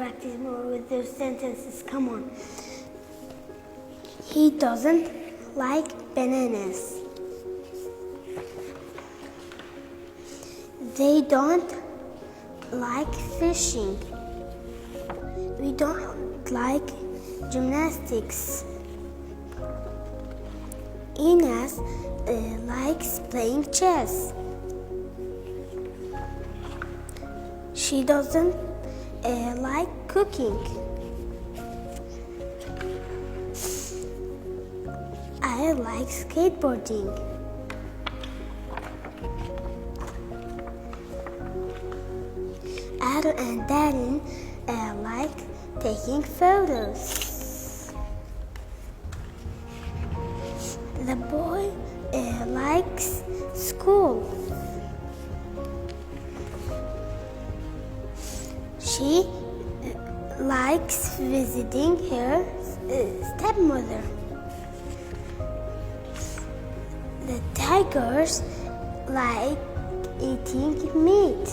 practice more with those sentences. Come on. He doesn't like bananas. They don't like fishing. We don't like gymnastics. Ines likes playing chess. She doesn't like cooking. I like skateboarding. Adel and Darren like taking photos. The boy likes school. She likes visiting her stepmother. The tigers like eating meat.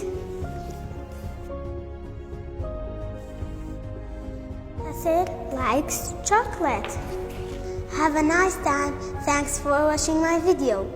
Nasser likes chocolate. Have a nice time. Thanks for watching my video.